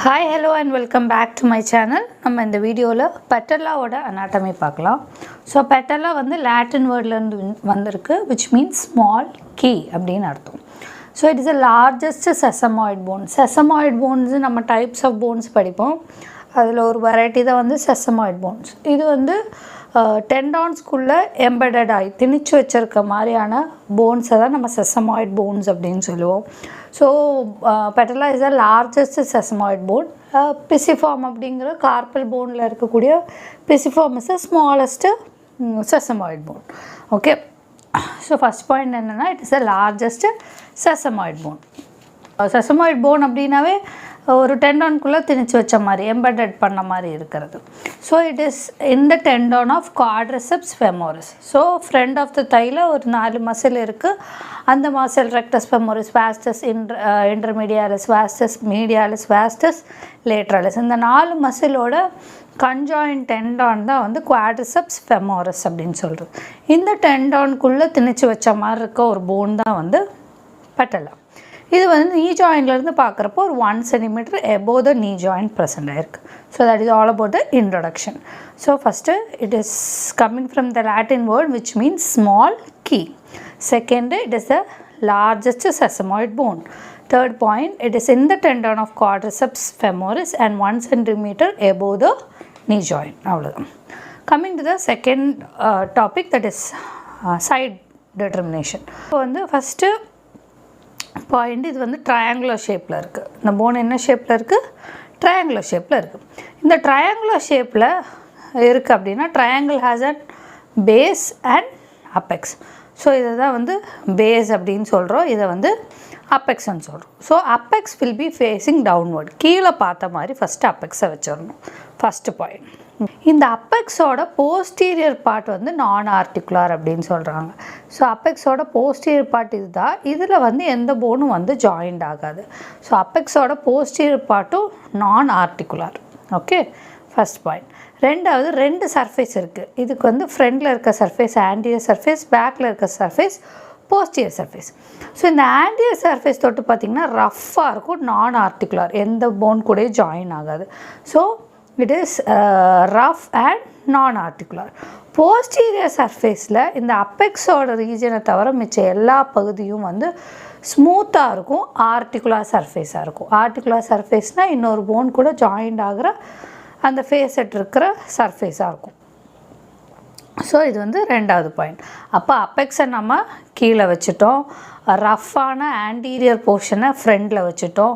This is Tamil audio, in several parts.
Hi, hello and welcome back to my channel. நம்ம இந்த வீடியோவில் பெட்டல்லாவோட anatomy பார்க்கலாம். ஸோ பெட்டல்லா வந்து லாட்டின் வேர்ட்லேருந்து வந்திருக்கு, which means small key அப்படின்னு அர்த்தம். So it is the largest sesamoid bone. Sesamoid bones நம்ம டைப்ஸ் ஆஃப் போன்ஸ் படிப்போம். அதில் ஒரு வெரைட்டி தான் வந்து செசமாய்ட் போன்ஸ். இது வந்து டெண்டான்ஸ்குள்ளே எம்பெடட் ஆகி திணிச்சு வச்சுருக்க மாதிரியான போன்ஸை தான் நம்ம செசமாய்ட் போன்ஸ் அப்படின்னு சொல்லுவோம். So patella is the largest sesamoid bone. Pisiform அப்படிங்கிற கார்பல் போனில் இருக்கக்கூடிய pisiform is the smallest sesamoid bone. Okay, so first point என்னென்னா it is the largest sesamoid bone. Sesamoid bone அப்படின்னாவே ஒரு டெண்டான்குள்ளே திணிச்சு வச்ச மாதிரி எம்பெடட் பண்ண மாதிரி இருக்கிறது. So it is in the tendon of quadriceps femoris. So front of the தையில் ஒரு 4 மசில் இருக்குது. அந்த muscle rectus femoris, vastus, intermedialis, vastus medialis, vastus lateralis. இந்த 4 மசிலோட கன்ஜாயின்ட் டெண்டான் தான் வந்து குவாட்ரிசெப்ஸ் ஃபெமோரிஸ் அப்படின்னு சொல்கிறது. இந்த டெண்டான்குள்ளே திணிச்சு வச்ச மாதிரி இருக்க ஒரு போன் தான் வந்து பெட்டல்லா. இது வந்து நீ ஜாயின்ட்லேருந்து பார்க்குறப்போ ஒரு 1 centimeter above the knee joint present ஆயிருக்கு. So that is all about the introduction. So first it is coming from the Latin word which means small key. Second, it is the largest sesamoid bone. Third point, it is in the tendon of quadriceps femoris and 1 centimeter above the knee joint. அவ்வளோதான். Coming to the second topic, that is side determination. இப்போ வந்து ஃபஸ்ட்டு பாயிண்ட், இது வந்து ட்ரையாங்குலர் ஷேப்பில் இருக்குது. இந்த போன் என்ன ஷேப்பில் இருக்குது? ட்ரையாங்குலர் ஷேப்பில் இருக்குது. இந்த ட்ரையாங்குலர் ஷேப்பில் இருக்குது அப்படின்னா triangle has and base and apex. So இதை தான் வந்து பேஸ் அப்படின்னு சொல்கிறோம், இதை வந்து அப்பெக்ஸ்ன்னு சொல்கிறோம். So apex will be facing downward, கீழே பார்த்த மாதிரி ஃபஸ்ட்டு அப்பெக்ஸை வச்சிடணும். First point. இந்த அப்பெக்ஸோட போஸ்டீரியர் பார்ட் வந்து நான் ஆர்டிகுலர் அப்படின்னு சொல்கிறாங்க. ஸோ அப்பெக்ஸோட போஸ்டீரியர் பார்ட் இதுதான். இதில் வந்து எந்த போனும் வந்து ஜாயிண்ட் ஆகாது. ஸோ அப்பெக்ஸோட போஸ்டீரியர் பார்ட்டும் நான் ஆர்டிகுலர். Okay, first point. ரெண்டாவது, 2 சர்ஃபேஸ் இருக்குது. இதுக்கு வந்து ஃப்ரண்டில் இருக்க சர்ஃபேஸ் ஆன்டீரியர் சர்ஃபேஸ், பேக்கில் இருக்க சர்ஃபேஸ் போஸ்டீரியர் சர்ஃபேஸ். ஸோ இந்த ஆன்டீரியர் சர்ஃபேஸ் தொட்டு பார்த்திங்கன்னா ரஃப்பாக இருக்கும், நான் ஆர்டிகுலர், எந்த போன் கூட ஜாயின் ஆகாது. So it is rough and non articular. Posterior சர்ஃபேஸில் இந்த அப்பெக்ஸோட ரீஜனை தவிர மிச்ச எல்லா பகுதியும் வந்து ஸ்மூத்தாக இருக்கும், ஆர்டிகுலர் சர்ஃபேஸாக இருக்கும். ஆர்டிகுலர் சர்ஃபேஸ்னால் இன்னொரு போன் கூட ஜாயிண்ட் ஆகிற அந்த ஃபேஸட் இருக்கிற சர்ஃபேஸாக இருக்கும். ஸோ இது வந்து ரெண்டாவது பாயிண்ட். அப்போ அப்பெக்ஸை நம்ம கீழே வச்சுட்டோம், ரஃப்பான ஆன்டீரியர் போர்ஷனை ஃப்ரண்டில் வச்சுட்டோம்,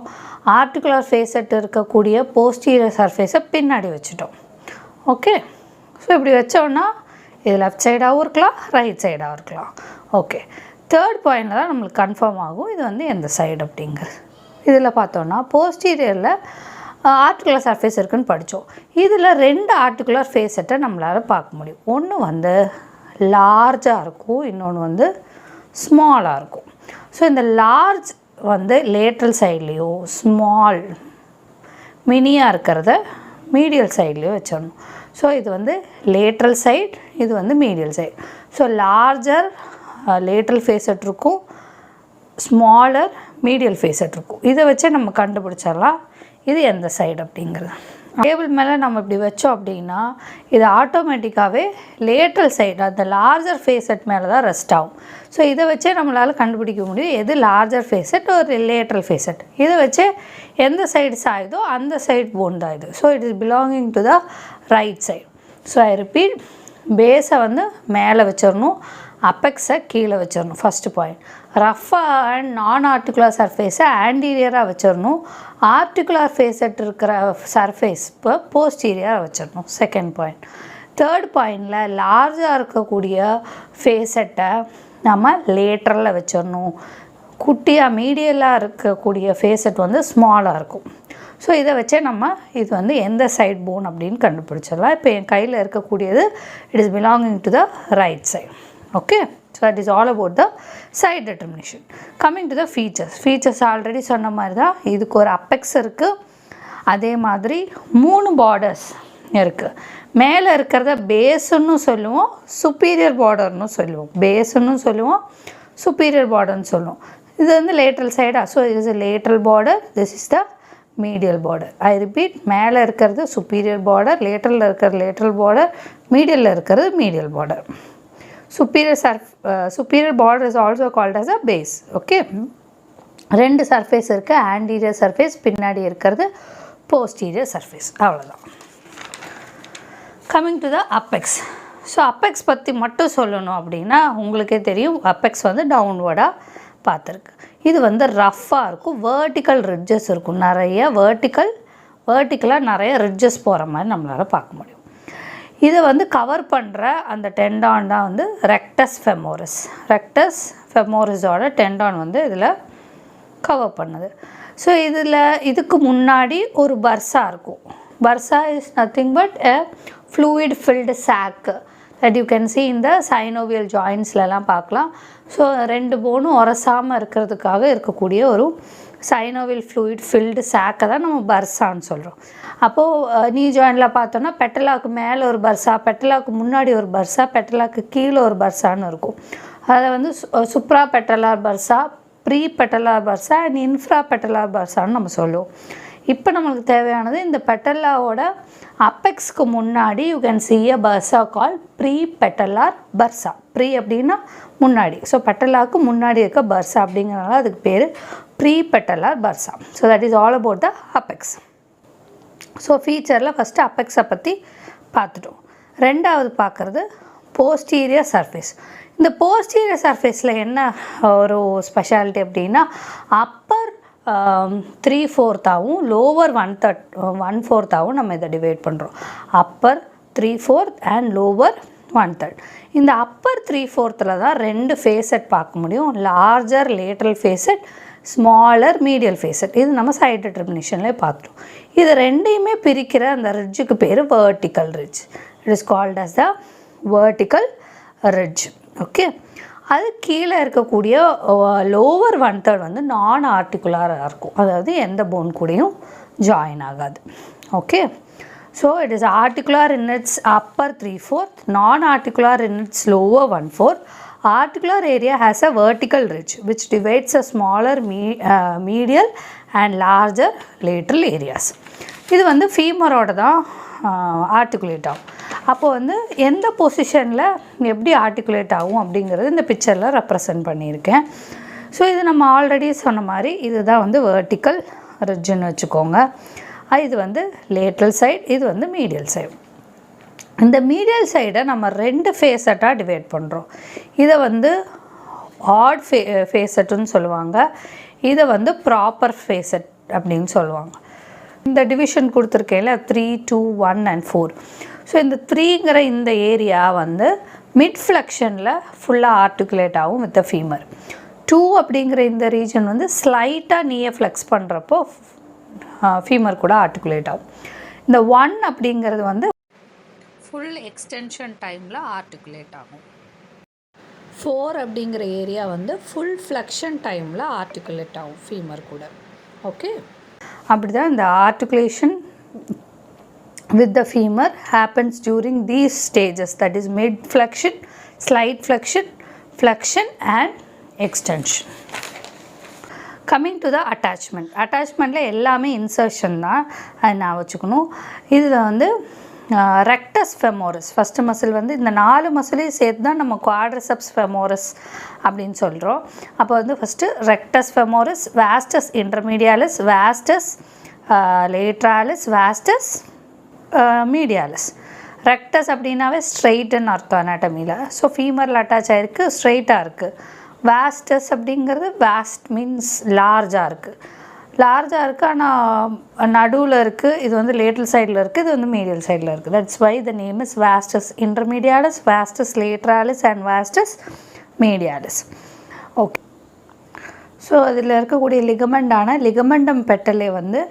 ஆர்டிகுலர் ஃபேஸட் இருக்கக்கூடிய போஸ்டீரியர் சர்ஃபேஸை பின்னாடி வச்சுட்டோம். ஓகே, ஸோ இப்படி வச்சோன்னா இது லெஃப்ட் சைடாகவும் இருக்கலாம், ரைட் சைடாகவும் இருக்கலாம். ஓகே, தேர்ட் பாயிண்டில் தான் நம்மளுக்கு கன்ஃபார்ம் ஆகும் இது வந்து எந்த சைடு அப்படிங்கிறது. இதில் பார்த்தோன்னா போஸ்டீரியரில் ஆர்டிகுலர் சர்ஃபேஸ் இருக்குதுன்னு படித்தோம். இதில் 2 ஆர்டிகுலர் ஃபேஸட்டை நம்மளால் பார்க்க முடியும். ஒன்று வந்து லார்ஜாக இருக்கும், இன்னொன்று வந்து ஸ்மாலாக இருக்கும். ஸோ இந்த லார்ஜ் வந்து லேட்ரல் சைட்லேயோ, ஸ்மால் மினியாக இருக்கிறத மீடியல் சைட்லேயோ வச்சிடணும். ஸோ இது வந்து லேட்ரல் சைட், இது வந்து medial side. So larger lateral facet இருக்கும், ஸ்மாலர் மீடியல் ஃபேஸட் இருக்கும். இதை வச்சே நம்ம கண்டுபிடிச்சிடலாம் இது எந்த சைடு அப்படிங்கிறது. டேபிள் மேலே நம்ம இப்படி வச்சோம் அப்படின்னா இது ஆட்டோமேட்டிக்காகவே லேட்ரல் சைடு, அந்த லார்ஜர் ஃபேஸட் மேலே தான் ரெஸ்ட் ஆகும். ஸோ இதை வச்சே நம்மளால் கண்டுபிடிக்க முடியும் எது லார்ஜர் ஃபேஸட் ஒரு லேட்ரல் ஃபேஸட். இதை வச்சே எந்த சைடு சாயுதோ அந்த சைடு போன் தான் இது. So it is belonging to the right side. So I repeat, பேஸை வந்து மேலே வச்சிடணும், அப்பெக்ஸை கீழே வச்சிடணும். First point. ரஃப்பாக அண்ட் நான் ஆர்டிகுலர் சர்ஃபேஸை ஆன்டீரியராக வச்சிடணும், ஆர்டிகுலர் ஃபேஸட் இருக்கிற சர்ஃபேஸ் இப்போ போஸ்டீரியராக வச்சிடணும். Second point. தேர்ட் பாயிண்டில் லார்ஜாக இருக்கக்கூடிய ஃபேஸட்டை நம்ம லேட்ரலில் வச்சிடணும், குட்டியாக மீடியலாக இருக்கக்கூடிய ஃபேஸட் வந்து ஸ்மாலாக இருக்கும். ஸோ இதை வச்சே நம்ம இது வந்து எந்த சைட் போன் அப்படின்னு கண்டுபிடிச்சிடலாம். இப்போ என் கையில் இருக்கக்கூடியது it is belonging to the right side. Okay, so that is all about the side determination. Coming to the features. Features already சொன்ன மாதிரி தான், இதுக்கு ஒரு அப்பெக்ஸ் இருக்குது, அதே மாதிரி 3 பார்டர்ஸ் இருக்குது. மேலே இருக்கிறத பேஸுன்னு சொல்லுவோம், சுப்பீரியர் பார்டர்னு சொல்லுவோம். பேஸுன்னு சொல்லுவோம், சுப்பீரியர் பார்டர்னு சொல்லுவோம். இது வந்து லேட்ரல் சைடா. ஸோ இது is a lateral border, this is the medial border. I repeat, மேலே இருக்கிறது சுப்பீரியர் பார்டர், லேட்டரில் இருக்கிறது லேட்டரல் பார்டர், மீடியலில் இருக்கிறது medial border. superior border is also called as a base. Okay, ரெண்டு சர்ஃபேஸ் இருக்குது, ஆன்டீரியர் சர்ஃபேஸ், பின்னாடி இருக்கிறது போஸ்டீரியர் சர்ஃபேஸ். அவ்வளோதான். Coming to the apex. So apex பற்றி மட்டும் சொல்லணும் அப்படின்னா உங்களுக்கே தெரியும், அப்பெக்ஸ் வந்து டவுன்வர்டாக பார்த்துருக்கு. இது வந்து ரஃப்பாக இருக்கும், வேர்ட்டிக்கல் ரிட்ஜஸ் இருக்கும், நிறைய வேர்ட்டிக்கலாக நிறைய ரிட்ஜஸ் போகிற மாதிரி நம்மளால் பார்க்க முடியும். இதை வந்து கவர் பண்ணுற அந்த டெண்டான் தான் வந்து ரெக்டஸ் ஃபெமோரிஸோட டெண்டான் வந்து இதில் கவர் பண்ணுது. ஸோ இதுக்கு முன்னாடி ஒரு பர்சா இருக்கும். Bursa is nothing but a fluid filled sac that you can see இந்த சைனோவியல் ஜாயின்ஸ்லலாம் பார்க்கலாம். ஸோ ரெண்டு போனும் உரசாமல் இருக்கிறதுக்காக இருக்கக்கூடிய ஒரு சைனோவியல் ஃப்ளூயிட் ஃபில்டு சாக்கை தான் நம்ம பர்சான்னு சொல்கிறோம். அப்போது நீ ஜாயினில் பார்த்தோன்னா பெட்டலாவுக்கு மேலே ஒரு பர்சா, பெட்டலாவுக்கு முன்னாடி ஒரு பர்சா, பெட்டலாவுக்கு கீழே ஒரு பர்சான்னு இருக்கும். அதை வந்து supra patellar bursa, pre patellar bursa and infra patellar பர்சான்னு நம்ம சொல்லுவோம். இப்போ நம்மளுக்கு தேவையானது இந்த பெட்டலாவோட அப்பெக்ஸ்க்கு முன்னாடி you can see a bursa call pre patellar bursa. Pre அப்படின்னா முன்னாடி, ஸோ பெட்டலாவுக்கு முன்னாடி இருக்க பர்சா அப்படிங்கிறனால அதுக்கு பேர் pre patellar bursa. So that is all about the apex. So ஃபீச்சரில் ஃபஸ்ட்டு அப்பெக்ஸை பற்றி பார்த்துட்டோம். ரெண்டாவது பார்க்குறது போஸ்டீரியர் சர்ஃபேஸ். இந்த போஸ்டீரியர் சர்ஃபேஸில் என்ன ஒரு ஸ்பெஷாலிட்டி அப்படின்னா அப்பர் 3/4 லோவர் 1/4 நம்ம இதை டிவைட் பண்ணுறோம். Upper 3/4 and lower 1/3. இந்த அப்பர் 3/4 தான் ரெண்டு ஃபேஸட் பார்க்க முடியும், larger lateral facet, smaller medial facet. இது நம்ம சைட் டிட்டர்மினேஷன்லேயே பார்த்துட்டோம். இது ரெண்டையுமே பிரிக்கிற அந்த ரிட்ஜுக்கு பேர் vertical ridge. It is called as the vertical ridge. Okay, அது கீழே இருக்கக்கூடிய லோவர் 1/3 வந்து நான் ஆர்டிகுலராக இருக்கும், அதாவது எந்த போன் கூடயும் ஜாயின் ஆகாது. Okay, so it is articular in its upper 3/4, non articular in its lower 1/4. Articular area has a vertical ridge which divides a smaller medial and larger lateral areas. இது வந்து ஃபீமரோட தான் ஆர்டிகுலேட் ஆகும். அப்போது வந்து எந்த பொசிஷனில் எப்படி ஆர்டிகுலேட் ஆகும் அப்படிங்கிறது இந்த பிக்சரில் ரெப்ரசன்ட் பண்ணியிருக்கேன். ஸோ இது நம்ம ஆல்ரெடி சொன்ன மாதிரி இதுதான் வந்து வெர்டிக்கல் ரிட்ஜுன்னு வச்சுக்கோங்க. இது வந்து லேட்ரல் சைடு, இது வந்து மீடியல் சைடு. இந்த மீடியல் சைடை நம்ம ரெண்டு ஃபேஸட்டாக டிவைட் பண்ணுறோம். இதை வந்து ஆட் ஃபேஸட்டுன்னு சொல்லுவாங்க, இதை வந்து ப்ராப்பர் ஃபேஸட் அப்படின்னு சொல்லுவாங்க. இந்த டிவிஷன் கொடுத்துருக்கேன்ல 3, 2, 1 and 4. ஸோ இந்த 3ங்கிற இந்த ஏரியா வந்து மிட் ஃப்ளெக்ஷனில் ஃபுல்லாக ஆர்டிகுலேட் ஆகும் வித் த ஃபீமர். 2 அப்படிங்கிற இந்த ரீஜன் வந்து ஸ்லைட்டாக நீயை ஃப்ளெக்ஸ் பண்ணுறப்போ ஃபீமர் கூட ஆர்டிகுலேட் ஆகும். இந்த 1 அப்படிங்கிறது வந்து ஃபுல் எக்ஸ்டென்ஷன் டைமில் ஆர்டிகுலேட் ஆகும். 4 அப்படிங்கிற ஏரியா வந்து ஃபுல் ஃப்ளெக்ஷன் டைமில் ஆர்டிகுலேட் ஆகும் ஃபீமர் கூட. ஓகே, அப்படி தான் இந்த articulation with the femur happens during these stages, that is mid flexion, slight flexion and extension. Coming to the attachmentல எல்லாமே இன்சர்ஷன் தான், அது நான் வச்சுக்கணும். இதில் வந்து ரெக்டஸ் ஃபெமோரஸ் ஃபஸ்ட்டு மசில் வந்து இந்த 4 மசிலையும் சேர்த்து தான் நம்ம குவாட்ரிசெப்ஸ் ஃபெமோரஸ் அப்படின்னு சொல்கிறோம். அப்போ வந்து first rectus femoris, வாஸ்டஸ் intermedialis, vastus லேட்ராலிஸ், வாஸ்டஸ் மீடியாலிஸ். Rectus அப்படின்னாவே ஸ்ட்ரெயிட்டுன்னு அர்த்தம் அனாட்டமியில். ஸோ ஃபீமரில் அட்டாச் ஆகிருக்கு, ஸ்ட்ரெயிட்டாக இருக்குது. வாஸ்டஸ் அப்படிங்கிறது வாஸ்ட் மீன்ஸ் லார்ஜாக இருக்குது, ஆனால் நடுவில் இருக்குது. இது வந்து லேட்ரல் சைடில் இருக்குது, இது வந்து மீடியல் சைடில் இருக்குது. That's why the name is vastus intermedialis, vastus lateralis and vastus medialis. Okay, so அதில் இருக்கக்கூடிய லிகமெண்டம் பெட்டலே வந்து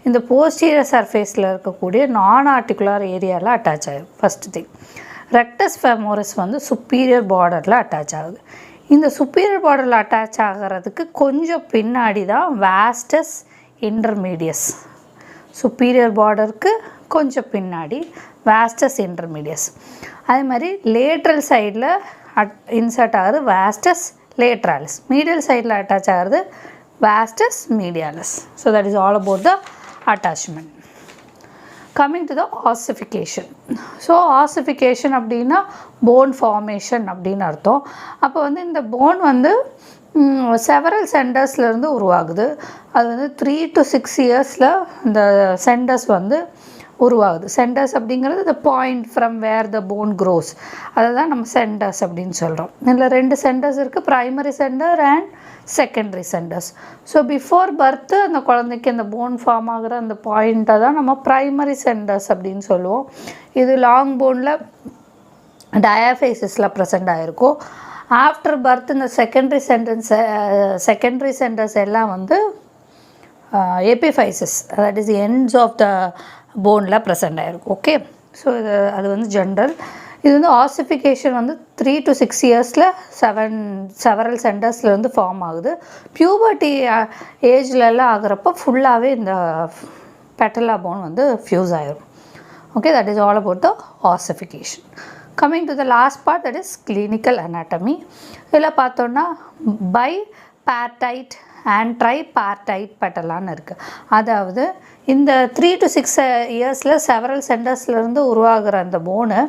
இந்த போஸ்டீரியர் சர்ஃபேஸில் இருக்கக்கூடிய நான் ஆர்டிகுலர் ஏரியாவில் அட்டாச் ஆகுது. ஃபஸ்ட்டு திங், ரெக்டஸ் ஃபெமோரஸ் வந்து சுப்பீரியர் பார்டரில் அட்டாச் ஆகுது. இந்த சுப்பீரியர் பார்டரில் அட்டாச் ஆகிறதுக்கு கொஞ்சம் பின்னாடி தான் வாஸ்டஸ் இன்டர்மீடியஸ். சுப்பீரியர் பார்டருக்கு கொஞ்சம் பின்னாடி வாஸ்டஸ் இன்டர்மீடியஸ். அதே மாதிரி லேட்ரல் சைடில் இன்சர்ட் ஆகுது வாஸ்டஸ் லேட்ராலிஸ், மீடியல் சைடில் அட்டாச் ஆகிறது vastus medialis. So that is all about the attachment. Coming to the ossification. So ossification அப்படின்னா bone formation அப்படின்னு அர்த்தம். அப்போ வந்து இந்த bone வந்து செவரல் சென்டர்ஸ்லேருந்து உருவாகுது. அது வந்து 3 to 6 இயர்ஸில் இந்த சென்டர்ஸ் வந்து உருவாகுது. சென்டர்ஸ் அப்படிங்கிறது the point from where the bone grows. அதை தான் நம்ம சென்டர்ஸ் அப்படின்னு சொல்கிறோம். இதில் 2 சென்டர்ஸ் இருக்குது, primary centre and secondary centres. So before birth அந்த குழந்தைக்கு அந்த போன் ஃபார்ம் ஆகிற அந்த பாயிண்ட்டை தான் நம்ம ப்ரைமரி சென்டர்ஸ் அப்படின்னு சொல்லுவோம். இது லாங் போனில் டயாஃபேசிஸில் ப்ரெசென்ட் ஆகிருக்கும். ஆஃப்டர் பர்த் இந்த செகண்டரி சென்டர்ஸ் எல்லாம் வந்து epiphysis, that is ends of the போனில் ப்ரெசென்ட் ஆகிருக்கும். ஓகே, ஸோ அது வந்து ஜென்ரல். இது வந்து ஆசிஃபிகேஷன் வந்து 3 to 6 இயர்ஸில் செவரல் சென்டர்ஸில் வந்து ஃபார்ம் ஆகுது. பியூபர்ட்டி ஏஜ்லலாம் ஆகிறப்போ ஃபுல்லாகவே இந்த பெட்டலா போன் வந்து ஃப்யூஸ் ஆகிரும். Okay, that is all about the ossification. Coming to the last part, that is clinical anatomy. இதில் பார்த்தோன்னா bipartite and tripartite பெட்டலான்னு இருக்குது. அதாவது இந்த 3 to 6 இயர்ஸில் செவரல் சென்டர்ஸ்லேருந்து உருவாகிற அந்த போனு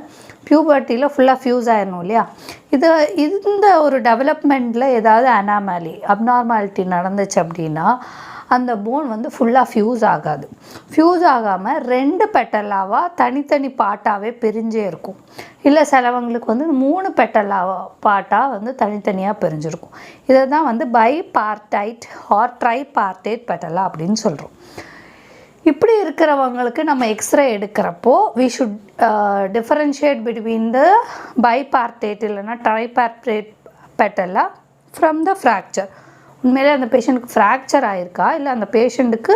பியூபர்ட்டியில் ஃபுல்லாக ஃப்யூஸ் ஆகிடணும் இல்லையா. இந்த ஒரு டெவலப்மெண்ட்டில் ஏதாவது அப்நார்மாலிட்டி நடந்துச்சு அப்படின்னா அந்த போன் வந்து ஃபுல்லாக ஃப்யூஸ் ஆகாது. ஃப்யூஸ் ஆகாமல் 2 பெட்டலாவாக தனித்தனி பாட்டாகவே பிரிஞ்சே இருக்கும். இல்லை சிலவங்களுக்கு வந்து 3 பெட்டலாவா பாட்டாக வந்து தனித்தனியாக பிரிஞ்சிருக்கும். இதை தான் வந்து பைபார்டைட் ஆர் ட்ரைபார்டைட் பெட்டலா அப்படின்னு சொல்கிறோம். இப்படி இருக்கிறவங்களுக்கு நம்ம எக்ஸ்ரே எடுக்கிறப்போ we should differentiate between the bipartite இல்லைன்னா ட்ரைபார்டைட் பெட்டலா ஃப்ரம் த ஃப்ராக்சர். உண்மையிலே அந்த பேஷண்ட்டுக்கு ஃப்ராக்சர் ஆகிருக்கா இல்லை அந்த பேஷண்ட்டுக்கு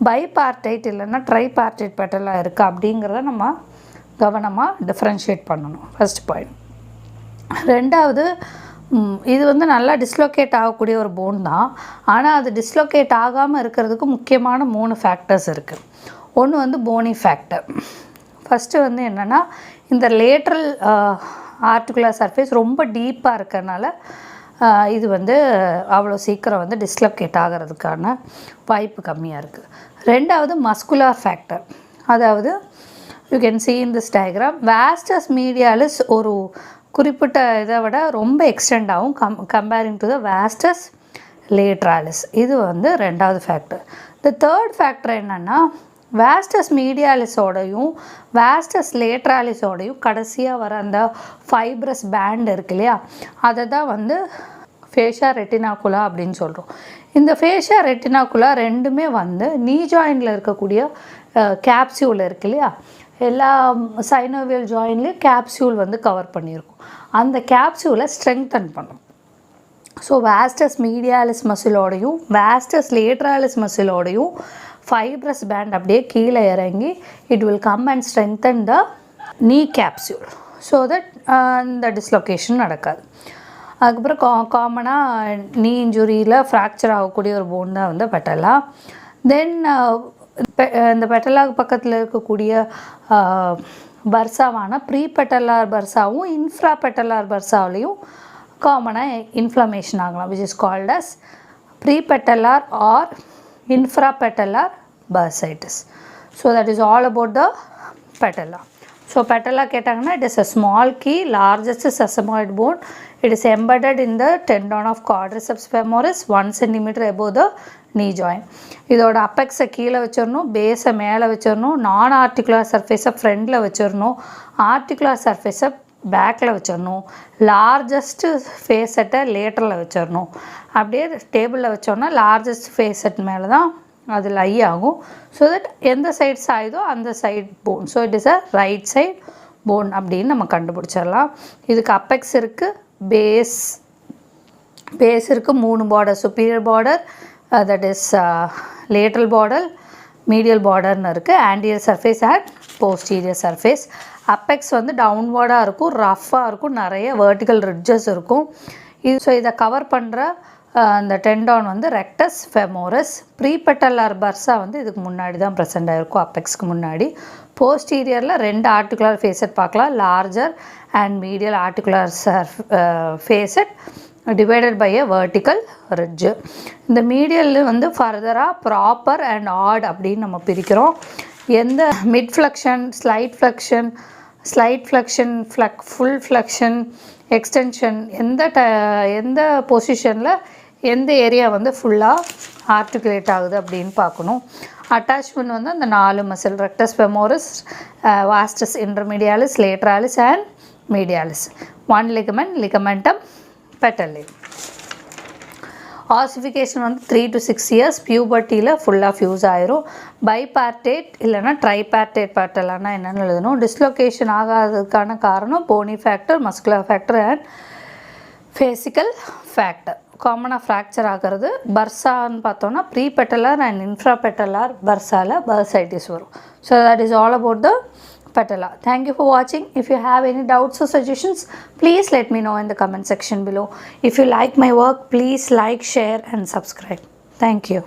பைபார்டைட் இல்லைன்னா ட்ரைபார்டைட் பெட்டலாக இருக்கா அப்படிங்கிறத நம்ம கவனமாக டிஃப்ரென்ஷியேட் பண்ணணும். First point. ரெண்டாவது, இது வந்து நல்லா டிஸ்லோகேட் ஆகக்கூடிய ஒரு போன் தான். ஆனால் அது டிஸ்லோகேட் ஆகாமல் இருக்கிறதுக்கு முக்கியமான 3 ஃபேக்டர்ஸ் இருக்குது. ஒன்று வந்து போனி ஃபேக்டர். ஃபஸ்ட்டு வந்து என்னென்னா, இந்த லேட்ரல் ஆர்டிகுலர் சர்ஃபேஸ் ரொம்ப டீப்பாக இருக்கிறதுனால இது வந்து அவ்வளோ சீக்கிரம் வந்து டிஸ்லோகேட் ஆகிறதுக்கான வாய்ப்பு கம்மியாக இருக்குது. ரெண்டாவது மஸ்குலார் ஃபேக்டர். அதாவது you can see in this diagram, vastus medialis ஒரு குறிப்பிட்ட இதை விட ரொம்ப எக்ஸ்டெண்ட் ஆகும் comparing to the vastus lateralis. இது வந்து ரெண்டாவது ஃபேக்டர். த தேர்ட் ஃபேக்டர் என்னென்னா, vastus medialisோடையும் vastus lateralisோடையும் கடைசியாக வர அந்த ஃபைப்ரஸ் பேண்ட் இருக்கு இல்லையா, அதை தான் வந்து ஃபேஷியா ரெட்டினாகுலா அப்படின்னு சொல்கிறோம். இந்த ஃபேஷியா ரெட்டினாகுலா ரெண்டுமே வந்து நீ ஜாயிண்டில் இருக்கக்கூடிய கேப்சியூல் இருக்கு இல்லையா, எல்லா சைனோவியல் ஜாயின்லேயும் கேப்சியூல் வந்து கவர் பண்ணியிருக்கும். அந்த கேப்சியூலை ஸ்ட்ரெங்தன் பண்ணும். ஸோ vastus medialis மசிலோடையும் vastus lateralis மசிலோடையும் ஃபைப்ரஸ் பேண்ட் அப்படியே கீழே இறங்கி it will come and strengthen the knee capsule so that இந்த டிஸ்லொகேஷன் நடக்காது. அதுக்கப்புறம் காமனாக நீ இன்ஜுரியில் ஃப்ராக்சர் ஆகக்கூடிய ஒரு போன் தான் வந்து பெட்டலா. தென் இந்த பெட்டலாக்கு பக்கத்தில் இருக்கக்கூடிய பர்சாவான ப்ரீ பெட்டலார் பர்சாவும் இன்ஃப்ரா பெட்டலார் பர்சாவிலையும் காமனாக இன்ஃப்ளமேஷன் ஆகலாம், which is called as prepatellar or infrapatellar bursitis. So that is all about the patella. So patella கேட்டாங்கன்னா it is a small key largest sesamoid bone. It is embedded in the tendon of quadriceps femoris 1 cm above the knee joint. இதோட அப்பெக்ஸை கீழே வச்சிடணும், பேஸை மேலே வச்சிடணும், நான் ஆர்டிகுலர் சர்ஃபேஸை ஃப்ரண்டில் வச்சிடணும், ஆர்டிகுலர் சர்ஃபேஸை பேக்கில் வச்சிடணும், லார்ஜஸ்ட்டு ஃபேஸெட்டை லேட்டரில் வச்சிடணும். அப்படியே டேபிளில் வச்சோன்னா லார்ஜஸ்ட் ஃபேஸெட் மேலே தான் அது லை ஆகும். ஸோ தட் எந்த சைட் சாயுதோ அந்த side bone. So it is a right side bone அப்படின்னு நம்ம கண்டுபிடிச்சிடலாம். இதுக்கு அப்பெக்ஸ் இருக்குது, பேஸ் இருக்குது, 3 border, superior border, that is lateral border, medial பார்டர்னு இருக்குது, anterior surface and posterior surface. Apex வந்து டவுன்வர்டாக இருக்கும், ரஃப்பாக இருக்கும், நிறைய வெர்டிக்கல் ரிட்ஜஸ் இருக்கும். ஸோ இதை கவர் பண்ணுற அந்த டெண்டான் வந்து ரெக்டஸ் ஃபெமோரஸ். ப்ரீபெட்டலார் பர்சா வந்து இதுக்கு முன்னாடி தான் ப்ரெசென்ட் ஆகிருக்கும், அப்பெக்ஸ்க்கு முன்னாடி. போஸ்டீரியரில் 2 ஆர்டிகுலர் ஃபேஸெட் பார்க்கலாம், larger and medial articular facet. divided by a vertical ridge. இந்த மீடியல் வந்து ஃபர்தராக ப்ராப்பர் அண்ட் ஆட் அப்படின்னு நம்ம பிரிக்கிறோம். எந்த mid flexion, slight flexion, full flexion, extension, எந்த பொசிஷனில் எந்த ஏரியா வந்து ஃபுல்லாக ஆர்டிகுலேட் ஆகுது அப்படின்னு பார்க்கணும். அட்டாச்மெண்ட் வந்து அந்த 4 muscle, rectus femoris, vastus intermedialis, lateralis and medialis. 1 ligament, ligamentum patellae. Ossification வந்து 3 to 6 years, பியூபர்ட்டியில் ஃபுல்லாக ஃபியூஸ் ஆயிரும். பைபார்டேட் இல்லைனா ட்ரைபார்டேட் பேட்டலானா என்னென்னு எழுதணும். டிஸ்லொகேஷன் ஆகாததுக்கான காரணம் bony factor, muscular factor and physical factor. காமனாக ஃப்ராக்சர் ஆகிறது பர்சான்னு பார்த்தோன்னா ப்ரீ பெட்டலார் அண்ட் இன்ஃப்ரா பெட்டலார் பர்சாவில் பர்சைட்டிஸ் வரும். So that is all about the patella. Thank you for watching. If you have any doubts or suggestions, please let me know in the comment section below. If you like my work, please like, share and subscribe. Thank you.